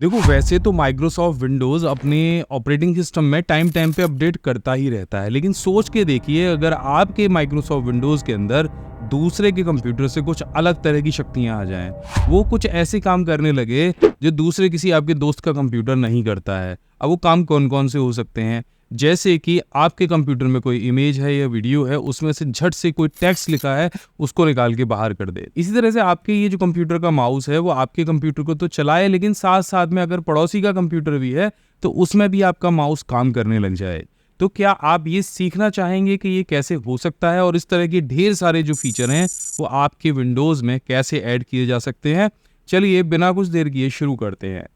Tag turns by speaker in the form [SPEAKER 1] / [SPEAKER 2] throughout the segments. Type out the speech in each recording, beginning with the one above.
[SPEAKER 1] देखो, वैसे तो माइक्रोसॉफ्ट विंडोज़ अपने ऑपरेटिंग सिस्टम में टाइम टाइम पे अपडेट करता ही रहता है, लेकिन सोच के देखिए, अगर आपके माइक्रोसॉफ्ट विंडोज़ के अंदर दूसरे के कंप्यूटर से कुछ अलग तरह की शक्तियाँ आ जाएँ, वो कुछ ऐसे काम करने लगे जो दूसरे किसी आपके दोस्त का कंप्यूटर नहीं करता है। अब वो काम कौन-कौन से हो सकते हैं? जैसे कि आपके कंप्यूटर में कोई इमेज है या वीडियो है, उसमें से झट से कोई टेक्स्ट लिखा है, उसको निकाल के बाहर कर दे। इसी तरह से आपके ये जो कंप्यूटर का माउस है, वो आपके कंप्यूटर को तो चलाए, लेकिन साथ-साथ में अगर पड़ोसी का कंप्यूटर भी है, तो उसमें भी आपका माउस काम करने लग जाए। तो क्या आप ये सीखना चाहेंगे कि ये कैसे हो सकता है और इस तरह के ढेर सारे जो फीचर हैं, वो आपके विंडोज़ में कैसे ऐड किए जा सकते हैं? चलिए, बिना कुछ देर किए शुरू करते हैं।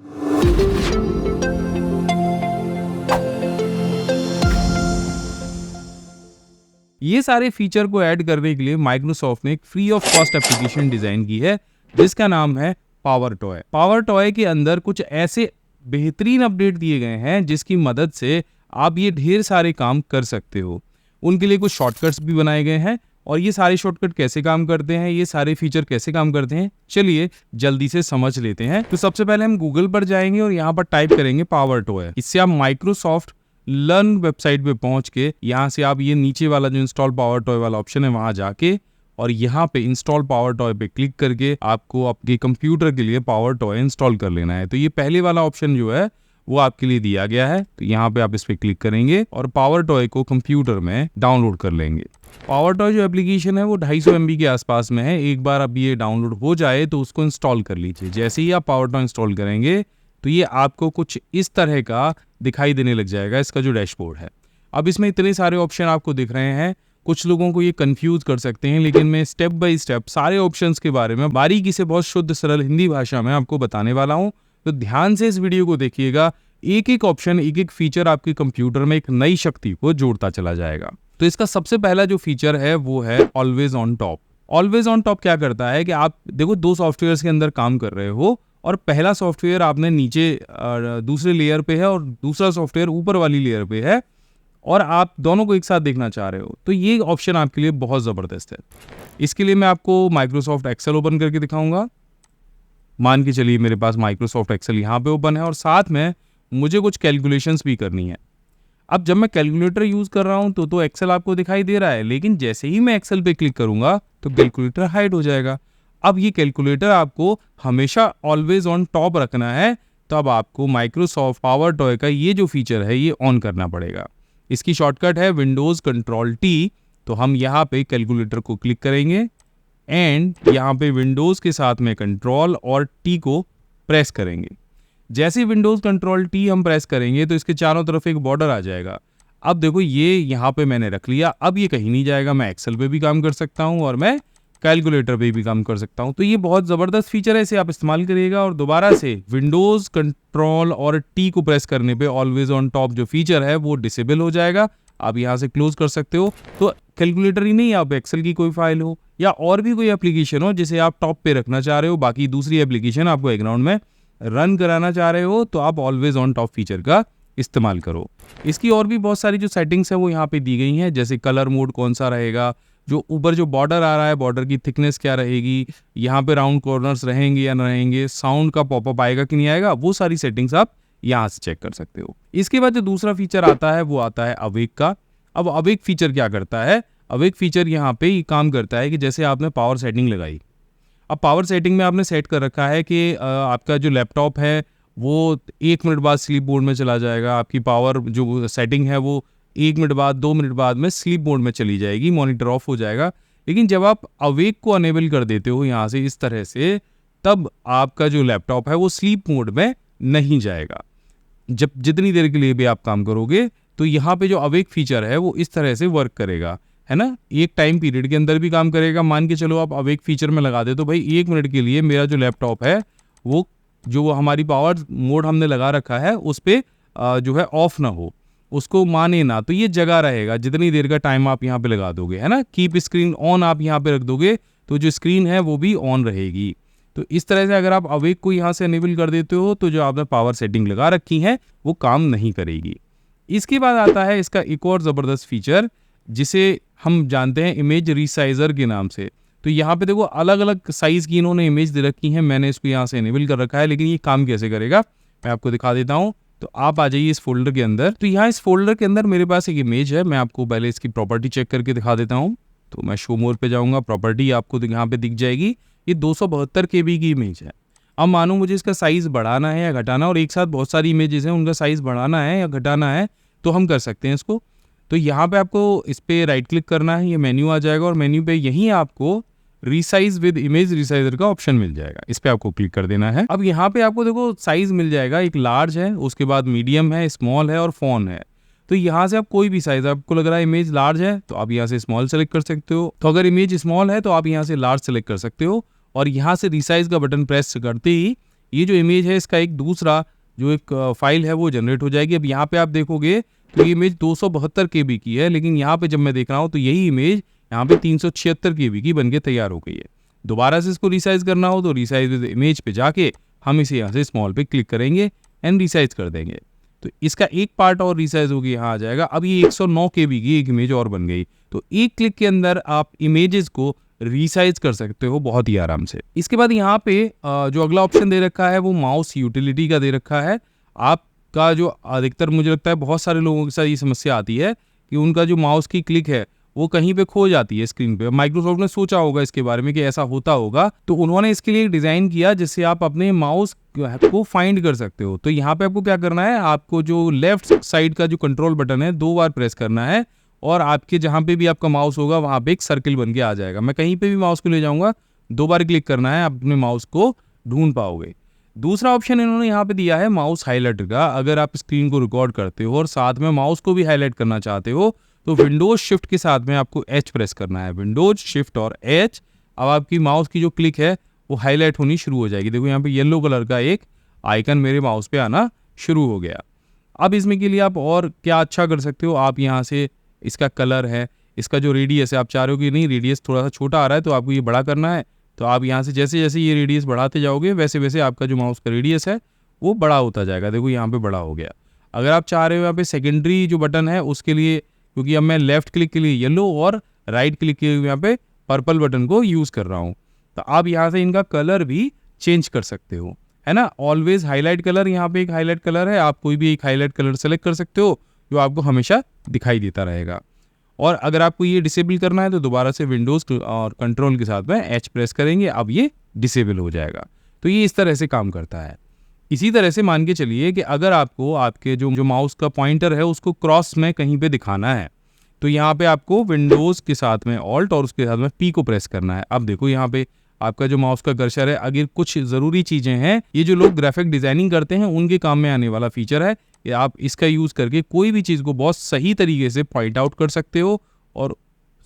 [SPEAKER 1] ये सारे फीचर को ऐड करने के लिए माइक्रोसॉफ्ट ने एक free of cost application design की है, जिसका नाम है पावर टॉय। पावर टॉय के अंदर कुछ ऐसे बेहतरीन अपडेट दिए गए हैं जिसकी मदद से आप ये ढेर सारे काम कर सकते हो। उनके लिए कुछ शॉर्टकट्स भी बनाए गए हैं, और ये सारे शॉर्टकट कैसे काम करते हैं, ये सारे फीचर कैसे काम करते हैं, चलिए जल्दी से समझ लेते हैं। तो सबसे पहले हम गूगल पर जाएंगे और यहाँ पर टाइप करेंगे पावर टॉय। इससे आप माइक्रोसॉफ्ट लर्न वेबसाइट पे पहुंच के यहाँ से आप ये नीचे वाला जो इंस्टॉल पावर टॉय वाला ऑप्शन है, वहां जाके और यहाँ पे इंस्टॉल पावर टॉय पे क्लिक करके आपको आपके कंप्यूटर के लिए पावर टॉय इंस्टॉल कर लेना है। तो ये पहले वाला ऑप्शन जो है वो आपके लिए दिया गया है, तो यहाँ पे आप इस पे क्लिक करेंगे और पावर टॉय को कंप्यूटर में डाउनलोड कर लेंगे। पावर टॉय जो एप्लीकेशन है वो 250 MB के आसपास में है। एक बार अब ये डाउनलोड हो जाए तो उसको इंस्टॉल कर लीजिए। जैसे ही आप पावर टॉय इंस्टॉल करेंगे तो ये आपको कुछ इस तरह का दिखाई देने लग जाएगा, इसका जो डैशबोर्ड है। अब इसमें इतने सारे ऑप्शन आपको दिख रहे हैं, कुछ लोगों को ये कंफ्यूज कर सकते हैं, लेकिन मैं स्टेप बाय स्टेप सारे ऑप्शंस के बारे में बारीकी से बहुत शुद्ध सरल हिंदी भाषा में आपको बताने वाला हूं। तो ध्यान से इस वीडियो को देखिएगा। एक एक ऑप्शन, एक एक फीचर आपके कंप्यूटर में एक नई शक्ति को जोड़ता चला जाएगा। तो इसका सबसे पहला जो फीचर है वो है always on top. Always on top क्या करता है कि आप देखो, दो सॉफ्टवेयर के अंदर काम कर रहे हो और पहला सॉफ्टवेयर आपने नीचे दूसरे लेयर पे है और दूसरा सॉफ्टवेयर ऊपर वाली लेयर पे है, और आप दोनों को एक साथ देखना चाह रहे हो, तो ये ऑप्शन आपके लिए बहुत ज़बरदस्त है। इसके लिए मैं आपको माइक्रोसॉफ्ट एक्सेल ओपन करके दिखाऊंगा। मान के चलिए मेरे पास माइक्रोसॉफ्ट एक्सेल यहाँ पे ओपन है और साथ में मुझे कुछ कैलकुलेशंस भी करनी है। अब जब मैं कैलकुलेटर यूज़ कर रहा हूँ तो एक्सेल आपको दिखाई दे रहा है, लेकिन जैसे ही मैं एक्सेल पे क्लिक करूंगा तो कैलकुलेटर हाइड हो जाएगा। अब ये कैलकुलेटर आपको हमेशा ऑलवेज ऑन टॉप रखना है, तब आपको माइक्रोसॉफ्ट पावर टॉय का ये जो फीचर है ये ऑन करना पड़ेगा। इसकी शॉर्टकट है विंडोज़ कंट्रोल टी। तो हम यहाँ पे कैलकुलेटर को क्लिक करेंगे एंड यहाँ पे विंडोज़ के साथ में कंट्रोल और टी को प्रेस करेंगे। जैसे विंडोज़ कंट्रोल टी हम प्रेस करेंगे तो इसके चारों तरफ एक बॉर्डर आ जाएगा। अब देखो, ये यहाँ पे मैंने रख लिया, अब ये कहीं नहीं जाएगा। मैं एक्सेल पे भी काम कर सकता हूँ और मैं कैलकुलेटर पे भी काम कर सकता हूँ। तो ये बहुत ज़बरदस्त फीचर है, इसे आप इस्तेमाल करिएगा। और दोबारा से विंडोज़ कंट्रोल और टी को प्रेस करने पे ऑलवेज ऑन टॉप जो फीचर है वो डिसेबल हो जाएगा। आप यहाँ से क्लोज कर सकते हो। तो कैलकुलेटर ही नहीं, आप एक्सेल की कोई फाइल हो या और भी कोई एप्लीकेशन हो जिसे आप टॉप पे रखना चाह रहे हो, बाकी दूसरी एप्लीकेशन आपको बैकग्राउंड में रन कराना चाह रहे हो, तो आप ऑलवेज ऑन टॉप फीचर का इस्तेमाल करो। इसकी और भी बहुत सारी जो सेटिंग्स है वो यहाँ पे दी गई हैं, जैसे कलर मोड कौन सा रहेगा, जो ऊपर जो बॉर्डर आ रहा है बॉर्डर की थिकनेस क्या रहेगी, यहाँ पे राउंड कॉर्नर्स रहेंगे या ना रहेंगे, साउंड का पॉपअप आएगा कि नहीं आएगा, वो सारी सेटिंग्स आप यहाँ से चेक कर सकते हो। इसके बाद जो दूसरा फीचर आता है वो आता है अवेक का। अब अवेक फीचर क्या करता है? अवेक फीचर यहाँ पे ये काम करता है कि जैसे आपने पावर सेटिंग लगाई, अब पावर सेटिंग में आपने सेट कर रखा है कि आपका जो लैपटॉप है वो 1 मिनट बाद स्लीप मोड में चला जाएगा, आपकी पावर जो सेटिंग है वो 1 मिनट बाद 2 मिनट बाद में स्लीप मोड में चली जाएगी, मॉनिटर ऑफ हो जाएगा। लेकिन जब आप अवेक को अनेबल कर देते हो यहाँ से इस तरह से, तब आपका जो लैपटॉप है वो स्लीप मोड में नहीं जाएगा। जब जितनी देर के लिए भी आप काम करोगे तो यहाँ पे जो अवेक फीचर है वो इस तरह से वर्क करेगा, है ना। एक टाइम पीरियड के अंदर भी काम करेगा। मान के चलो आप अवेक फीचर में लगा दे तो भाई 1 मिनट के लिए मेरा जो लैपटॉप है वो जो हमारी पावर मोड हमने लगा रखा है उस पर जो है ऑफ ना हो, उसको माने ना, तो ये जगा रहेगा जितनी देर का टाइम आप यहाँ पे लगा दोगे, है ना। कीप स्क्रीन ऑन आप यहाँ पे रख दोगे तो जो स्क्रीन है वो भी ऑन रहेगी। तो इस तरह से अगर आप अवेक को यहाँ से अनेबल कर देते हो तो जो आपने पावर सेटिंग लगा रखी है वो काम नहीं करेगी। इसके बाद आता है इसका एक और ज़बरदस्त फीचर जिसे हम जानते हैं इमेज रिसाइजर के नाम से। तो यहाँ पे देखो अलग अलग साइज़ की इन्होंने इमेज दे रखी है, मैंने इसको यहाँ से इनेबल कर रखा है, लेकिन ये काम कैसे करेगा? मैं आपको दिखा देता हूँ। तो आप आ जाइए इस फोल्डर के अंदर। तो यहाँ इस फोल्डर के अंदर मेरे पास एक इमेज है, मैं आपको पहले इसकी प्रॉपर्टी चेक करके दिखा देता हूँ। तो मैं शो मोर पे जाऊँगा, प्रॉपर्टी आपको यहाँ पे दिख जाएगी। ये 272 KB की इमेज है। अब मानो मुझे इसका साइज़ बढ़ाना है या घटाना, और एक साथ बहुत सारी इमेजेस हैं, उनका साइज़ बढ़ाना है या घटाना है, तो हम कर सकते हैं इसको। तो यहाँ पे आपको इस पर राइट क्लिक करना है, ये मेन्यू आ जाएगा, और मेन्यू पे यहीं आपको रीसाइज विद इमेज रिसाइजर का ऑप्शन मिल जाएगा, इस पे आपको क्लिक कर देना है। अब यहाँ पे आपको देखो साइज मिल जाएगा, एक लार्ज है, उसके बाद मीडियम है, स्मॉल है और फोन है। तो यहाँ से आप कोई भी साइज, आपको लग रहा है इमेज लार्ज है तो आप यहाँ से स्मॉल सेलेक्ट कर सकते हो, तो अगर इमेज स्मॉल है तो आप यहाँ से लार्ज सेलेक्ट कर सकते हो, और यहाँ से रिसाइज का बटन प्रेस करते ही ये जो इमेज है इसका एक दूसरा जो एक फाइल है वो जनरेट हो जाएगी। अब यहाँ पे आप देखोगे तो ये इमेज 272 KB की है, लेकिन यहाँ पे जब मैं देख रहा हूँ तो यही इमेज यहाँ पे 376 KB की बनके तैयार हो गई है। दोबारा से इसको रिसाइज करना हो तो रिसाइज विद इमेज पे जाके हम इसे यहाँ से स्मॉल पे क्लिक करेंगे एंड रिसाइज कर देंगे, तो इसका एक पार्ट और रिसाइज होगी यहाँ आ जाएगा। अब ये 109 KB की एक इमेज और बन गई। तो एक क्लिक के अंदर आप इमेजेस को रिसाइज कर सकते हो बहुत ही आराम से। इसके बाद यहाँ पे जो अगला ऑप्शन दे रखा है वो माउस यूटिलिटी का दे रखा है। आपका जो अधिकतर मुझे लगता है बहुत सारे लोगों के साथ ये समस्या आती है कि उनका जो माउस की क्लिक है वो कहीं पे खो जाती है स्क्रीन पे। माइक्रोसॉफ्ट ने सोचा होगा इसके बारे में कि ऐसा होता होगा, तो उन्होंने इसके लिए डिज़ाइन किया जिससे आप अपने माउस को फाइंड कर सकते हो। तो यहाँ पे आपको क्या करना है, आपको जो लेफ्ट साइड का जो कंट्रोल बटन है 2 बार प्रेस करना है, और आपके जहाँ पे भी आपका माउस होगा वहाँ पे एक सर्किल बन के आ जाएगा। मैं कहीं पे भी माउस को ले जाऊँगा 2 बार क्लिक करना है, आप अपने माउस को ढूंढ पाओगे। दूसरा ऑप्शन इन्होंने यहाँ पे दिया है माउस हाईलाइटर का। अगर आप स्क्रीन को रिकॉर्ड करते हो और साथ में माउस को भी हाईलाइट करना चाहते हो तो विंडोज शिफ्ट के साथ में आपको H प्रेस करना है, विंडोज शिफ्ट और H। अब आपकी माउस की जो क्लिक है वो हाईलाइट होनी शुरू हो जाएगी। देखो यहाँ पे येलो कलर का एक आइकन मेरे माउस पे आना शुरू हो गया। अब इसमें के लिए आप और क्या अच्छा कर सकते हो, आप यहाँ से इसका कलर है, इसका जो रेडियस है, आप चाह रहे हो कि नहीं रेडियस थोड़ा सा छोटा आ रहा है तो आपको ये बड़ा करना है, तो आप यहाँ से जैसे जैसे ये रेडियस बढ़ाते जाओगे वैसे वैसे आपका जो माउस का रेडियस है वो बड़ा होता जाएगा। देखो यहाँ पे बड़ा हो गया। अगर आप चाह रहे हो यहाँ पे सेकेंडरी जो बटन है उसके लिए, क्योंकि अब मैं लेफ्ट क्लिक के लिए येलो और राइट क्लिक के लिए यहाँ पे पर्पल बटन को यूज़ कर रहा हूँ, तो आप यहाँ से इनका कलर भी चेंज कर सकते हो, है ना। ऑलवेज हाईलाइट कलर, यहाँ पे एक हाईलाइट कलर है, आप कोई भी एक हाईलाइट कलर सेलेक्ट कर सकते हो जो आपको हमेशा दिखाई देता रहेगा। और अगर आपको ये डिसेबल करना है तो दोबारा से विंडोज और कंट्रोल के साथ में H प्रेस करेंगे, अब ये डिसेबल हो जाएगा। तो ये इस तरह से काम करता है। इसी तरह से मान के चलिए कि अगर आपको आपके जो माउस का पॉइंटर है उसको क्रॉस में कहीं पे दिखाना है, तो यहाँ पे आपको विंडोज के साथ में ऑल्ट और उसके साथ में P को प्रेस करना है। अब देखो यहाँ पे आपका जो माउस का कर्सर है, अगर कुछ ज़रूरी चीज़ें हैं, ये जो लोग ग्राफिक डिज़ाइनिंग करते हैं उनके काम में आने वाला फीचर है। आप इसका यूज़ करके कोई भी चीज़ को बहुत सही तरीके से पॉइंट आउट कर सकते हो और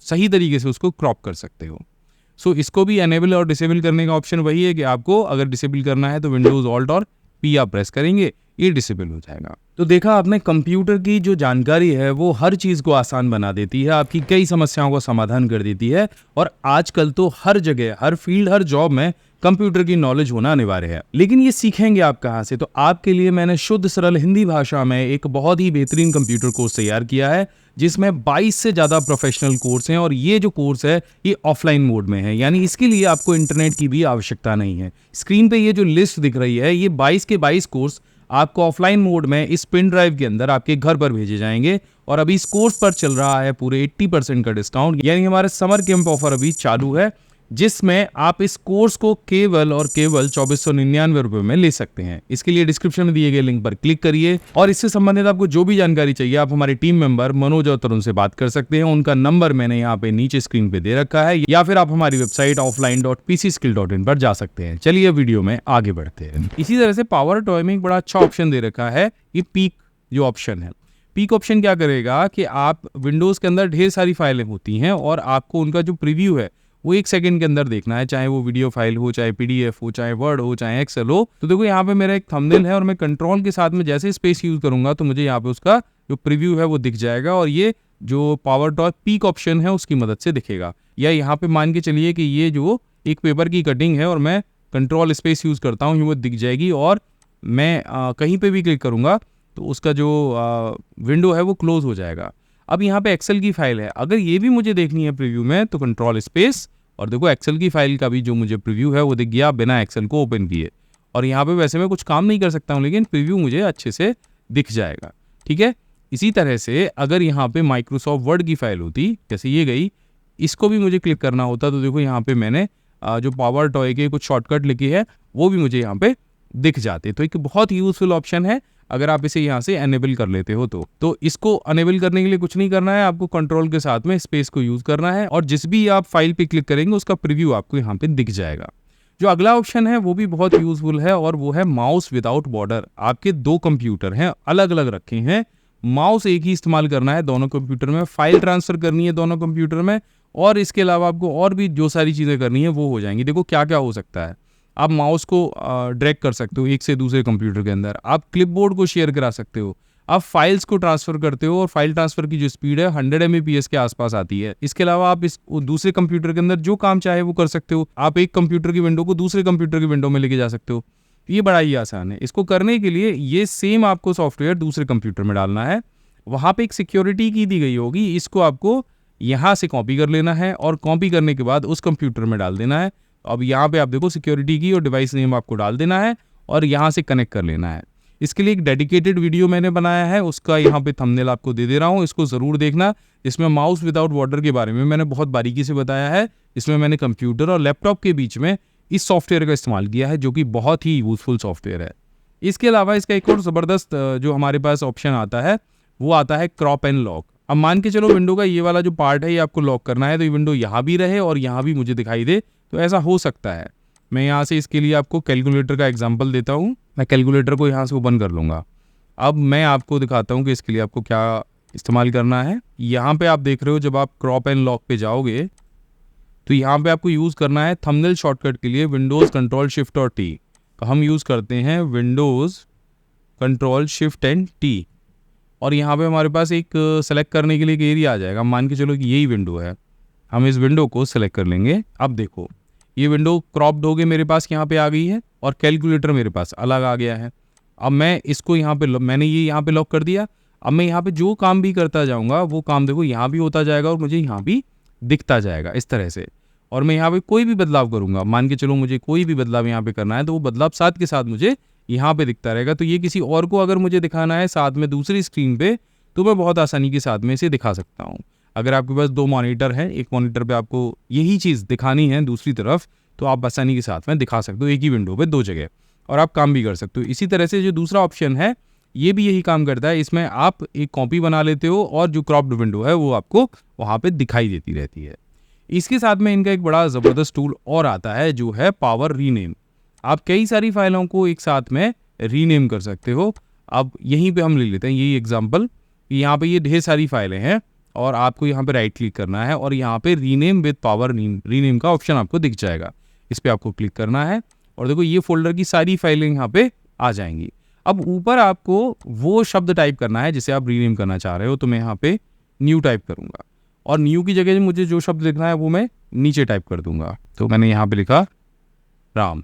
[SPEAKER 1] सही तरीके से उसको क्रॉप कर सकते हो। सो इसको भी एनेबल और डिसेबल करने का ऑप्शन वही है कि आपको अगर डिसेबल करना है तो विंडोज ऑल्ट और P आप प्रेस करेंगे, ये डिसेबल हो जाएगा। तो देखा आपने, कंप्यूटर की जो जानकारी है वो हर चीज़ को आसान बना देती है, आपकी कई समस्याओं का समाधान कर देती है, और आजकल तो हर जगह, हर फील्ड, हर जॉब में कंप्यूटर की नॉलेज होना अनिवार्य है। लेकिन ये सीखेंगे आप कहाँ से? तो आपके लिए मैंने शुद्ध सरल हिंदी भाषा में एक बहुत ही बेहतरीन कंप्यूटर कोर्स तैयार किया है जिसमें 22 से ज़्यादा प्रोफेशनल कोर्स हैं, और ये जो कोर्स है ये ऑफलाइन मोड में है, यानी इसके लिए आपको इंटरनेट की भी आवश्यकता नहीं है। स्क्रीन पे ये जो लिस्ट दिख रही है ये 22 के 22 कोर्स आपको ऑफलाइन मोड में इस पिन ड्राइव के अंदर आपके घर पर भेजे जाएंगे। और अभी इस कोर्स पर चल रहा है पूरे 80% का डिस्काउंट, यानी हमारे समर कैंप ऑफर अभी चालू है, जिसमें आप इस कोर्स को केवल और केवल 2499 रुपए में ले सकते हैं। इसके लिए डिस्क्रिप्शन में दिए गए लिंक पर क्लिक करिए, और इससे संबंधित आपको जो भी जानकारी चाहिए आप हमारे टीम मेंबर मनोज और तरुण से बात कर सकते हैं। उनका नंबर मैंने यहाँ पे नीचे स्क्रीन पे दे रखा है, या फिर आप हमारी वेबसाइट offline.pcskill.in पर जा सकते हैं। चलिए वीडियो में आगे बढ़ते हैं। इसी तरह से पावर टॉय में एक बड़ा अच्छा ऑप्शन दे रखा है, ये पीक जो ऑप्शन है। पीक ऑप्शन क्या करेगा कि आप विंडोज के अंदर ढेर सारी फाइलें होती हैं और आपको उनका जो प्रीव्यू है वो 1 सेकंड के अंदर देखना है, चाहे वो वीडियो फाइल हो, चाहे PDF हो, चाहे वर्ड हो, चाहे एक्सेल हो। तो देखो यहाँ पे मेरा एक थंबनेल है और मैं कंट्रोल के साथ में जैसे स्पेस यूज करूंगा तो मुझे यहाँ पे उसका जो प्रीव्यू है वो दिख जाएगा, और ये जो पावर टॉय पीक ऑप्शन है उसकी मदद से दिखेगा। या यहाँ पे मान के चलिए कि ये जो एक पेपर की कटिंग है और मैं कंट्रोल स्पेस यूज करता हूँ, वो दिख जाएगी, और मैं कहीं पे भी क्लिक करूंगा तो उसका जो विंडो है वो क्लोज हो जाएगा। अब यहाँ पे एक्सेल की फाइल है, अगर ये भी मुझे देखनी है प्रीव्यू में तो कंट्रोल स्पेस, और देखो एक्सेल की फाइल का भी जो मुझे प्रीव्यू है वो दिख गया बिना एक्सेल को ओपन किए। और यहाँ पे वैसे मैं कुछ काम नहीं कर सकता हूँ, लेकिन प्रीव्यू मुझे अच्छे से दिख जाएगा। ठीक है, इसी तरह से अगर यहाँ पे माइक्रोसॉफ्ट वर्ड की फाइल होती, जैसे ये गई, इसको भी मुझे क्लिक करना होता तो देखो यहाँ पे मैंने जो पावर टॉय के कुछ शॉर्टकट लिखे हैं वो भी मुझे यहाँ पे दिख जाते। तो एक बहुत यूजफुल ऑप्शन है अगर आप इसे यहाँ से एनेबल कर लेते हो तो इसको एनेबल करने के लिए कुछ नहीं करना है, आपको कंट्रोल के साथ में स्पेस को यूज करना है और जिस भी आप फाइल पे क्लिक करेंगे उसका प्रीव्यू आपको यहाँ पे दिख जाएगा। जो अगला ऑप्शन है वो भी बहुत यूजफुल है और वो है माउस विदाउट बॉर्डर। आपके 2 कंप्यूटर हैं, अलग अलग रखे हैं, माउस एक ही इस्तेमाल करना है दोनों कंप्यूटर में, फाइल ट्रांसफर करनी है दोनों कंप्यूटर में और इसके अलावा आपको और भी जो सारी चीज़ें करनी है वो हो जाएंगी। देखो क्या क्या हो सकता है, आप माउस को ड्रैग कर सकते हो एक से दूसरे कंप्यूटर के अंदर, आप क्लिपबोर्ड को शेयर करा सकते हो, आप फाइल्स को ट्रांसफर करते हो और फाइल ट्रांसफर की जो स्पीड है 100 Mbps के आसपास आती है। इसके अलावा आप इस दूसरे कंप्यूटर के अंदर जो काम चाहे वो कर सकते हो, आप एक कंप्यूटर की विंडो को दूसरे कंप्यूटर की विंडो में लेके जा सकते हो। ये बड़ा ही आसान है। इसको करने के लिए ये सेम आपको सॉफ्टवेयर दूसरे कंप्यूटर में डालना है, वहाँ पे एक सिक्योरिटी की दी गई होगी, इसको आपको यहाँ से कॉपी कर लेना है और कॉपी करने के बाद उस कंप्यूटर में डाल देना है। अब यहाँ पे आप देखो सिक्योरिटी की और डिवाइस नेम आपको डाल देना है और यहाँ से कनेक्ट कर लेना है। इसके लिए एक डेडिकेटेड वीडियो मैंने बनाया है, उसका यहाँ पे थंबनेल आपको दे दे रहा हूँ, इसको ज़रूर देखना। इसमें माउस विदाउट बॉर्डर के बारे में मैंने बहुत बारीकी से बताया है। इसमें मैंने कंप्यूटर और लैपटॉप के बीच में इस सॉफ्टवेयर का इस्तेमाल किया है जो कि बहुत ही यूजफुल सॉफ्टवेयर है। इसके अलावा इसका एक और ज़बरदस्त जो हमारे पास ऑप्शन आता है वो आता है क्रॉप एंड लॉक। अब मान के चलो विंडो का ये वाला जो पार्ट है ये आपको लॉक करना है, तो ये विंडो यहाँ भी रहे और यहाँ भी मुझे दिखाई दे, तो ऐसा हो सकता है। मैं यहाँ से इसके लिए आपको कैलकुलेटर का एग्जांपल देता हूँ। मैं कैलकुलेटर को यहाँ से ओपन कर लूँगा। अब मैं आपको दिखाता हूँ कि इसके लिए आपको क्या इस्तेमाल करना है। यहाँ पे आप देख रहे हो जब आप क्रॉप एंड लॉक पे जाओगे तो यहाँ पे आपको यूज़ करना है थंबनेल शॉर्टकट के लिए विंडोज़ कंट्रोल शिफ्ट और टी। तो हम यूज़ करते हैं Windows control shift and T और यहाँ पे हमारे पास एक सेलेक्ट करने के लिए एक एरिया आ जाएगा। मान के चलो कि यही विंडो है, हम इस विंडो को सेलेक्ट कर लेंगे। अब देखो ये विंडो क्रॉप्ड हो गई मेरे पास यहाँ पे आ गई है और कैलकुलेटर मेरे पास अलग आ गया है। अब मैं इसको यहाँ पे मैंने ये यहाँ पे लॉक कर दिया। अब मैं यहाँ पे जो काम भी करता जाऊँगा वो काम देखो यहाँ भी होता जाएगा और मुझे यहाँ भी दिखता जाएगा इस तरह से। और मैं यहाँ पे कोई भी बदलाव करूँगा, मान के चलो मुझे कोई भी बदलाव यहाँ पे करना है तो वो बदलाव साथ के साथ मुझे यहाँ पे दिखता रहेगा। तो ये किसी और को अगर मुझे दिखाना है साथ में दूसरी स्क्रीन पे तो मैं बहुत आसानी के साथ में इसे दिखा सकता हूँ। अगर आपके पास 2 मॉनिटर हैं, एक मॉनिटर पे आपको यही चीज़ दिखानी है दूसरी तरफ, तो आप आसानी के साथ में दिखा सकते हो एक ही विंडो पे 2 जगह और आप काम भी कर सकते हो। इसी तरह से जो दूसरा ऑप्शन है ये भी यही काम करता है। इसमें आप एक कॉपी बना लेते हो और जो क्रॉप्ड विंडो है वो आपको वहाँ पे दिखाई देती रहती है। इसके साथ में इनका एक बड़ा ज़बरदस्त टूल और आता है जो है पावर रीनेम। आप कई सारी फाइलों को एक साथ में रीनेम कर सकते हो। अब यहीं पे हम ले लेते हैं यही एग्जांपल, यहाँ पे ये ढेर सारी फाइलें हैं और आपको यहाँ पे राइट क्लिक करना है और यहाँ पे रीनेम विद पावर रीनेम का ऑप्शन आपको दिख जाएगा। इस पर आपको क्लिक करना है और देखो ये फोल्डर की सारी फाइलें यहाँ पे आ जाएंगी। अब ऊपर आपको वो शब्द टाइप करना है जिसे आप रीनेम करना चाह रहे हो। तो मैं यहाँ पे न्यू टाइप करूँगा और न्यू की जगह मुझे जो शब्द लिखना है वो मैं नीचे टाइप कर दूंगा। तो मैंने यहाँ पे लिखा राम।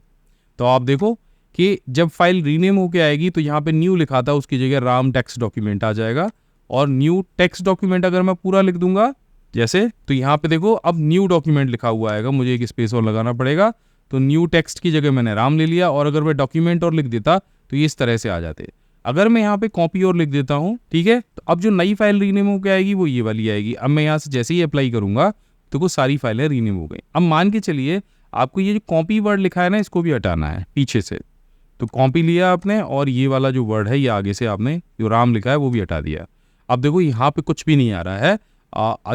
[SPEAKER 1] तो आप देखो कि जब फाइल रीनेम होके आएगी तो यहाँ पे न्यू लिखा था उसकी जगह राम टेक्स्ट डॉक्यूमेंट आ जाएगा। और न्यू टेक्स्ट डॉक्यूमेंट अगर मैं पूरा लिख दूंगा जैसे, तो यहाँ पे देखो अब न्यू डॉक्यूमेंट लिखा हुआ आएगा, मुझे एक स्पेस और लगाना पड़ेगा। तो न्यू टेक्स्ट की जगह मैंने राम ले लिया और अगर मैं डॉक्यूमेंट और लिख देता तो ये इस तरह से आ जाते। अगर मैं यहाँ पे कॉपी और लिख देता हूँ, ठीक है, तो अब जो नई फाइल रीनेम होकर आएगी वो ये वाली आएगी। अब मैं यहाँ से जैसे ही अप्लाई करूंगा तो वो सारी फाइलें रीनेम हो गई। अब मान के चलिए आपको ये जो कॉपी वर्ड लिखा है ना इसको भी हटाना है पीछे से। तो कॉपी लिया आपने और ये वाला जो वर्ड है ये आगे से आपने जो राम लिखा है वो भी हटा दिया। अब देखो यहाँ पे कुछ भी नहीं आ रहा है।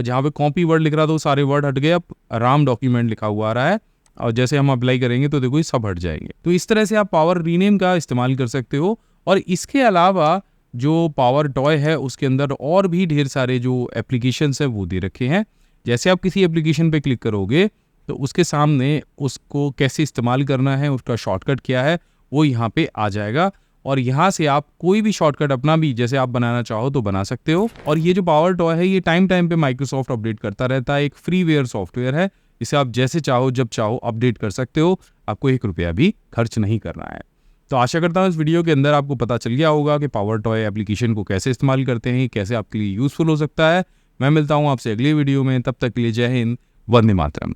[SPEAKER 1] जहाँ पे कॉपी वर्ड लिख रहा था वो सारे वर्ड हट गए, अब राम डॉक्यूमेंट लिखा हुआ आ रहा है और जैसे हम अप्लाई करेंगे तो देखो ये सब हट जाएंगे। तो इस तरह से आप पावर रीनेम का इस्तेमाल कर सकते हो। और इसके अलावा जो पावर टॉय है उसके अंदर और भी ढेर सारे जो एप्लीकेशंस हैं वो दे रखे हैं। जैसे आप किसी एप्लीकेशन पे क्लिक करोगे तो उसके सामने उसको कैसे इस्तेमाल करना है, उसका शॉर्टकट क्या है वो यहाँ पे आ जाएगा और यहाँ से आप कोई भी शॉर्टकट अपना भी जैसे आप बनाना चाहो तो बना सकते हो। और ये जो पावर टॉय है ये टाइम पे माइक्रोसॉफ्ट अपडेट करता रहता है। एक फ्रीवेयर सॉफ्टवेयर है, इसे आप जैसे चाहो जब चाहो अपडेट कर सकते हो, आपको 1 रुपया भी खर्च नहीं करना है। तो आशा करता हूँ इस वीडियो के अंदर आपको पता चल गया होगा कि पावर टॉय एप्लीकेशन को कैसे इस्तेमाल करते हैं, कैसे आपके लिए यूजफुल हो सकता है। मैं मिलता हूँ आपसे अगली वीडियो में, तब तक के लिए जय हिंद, वंदे मातरम।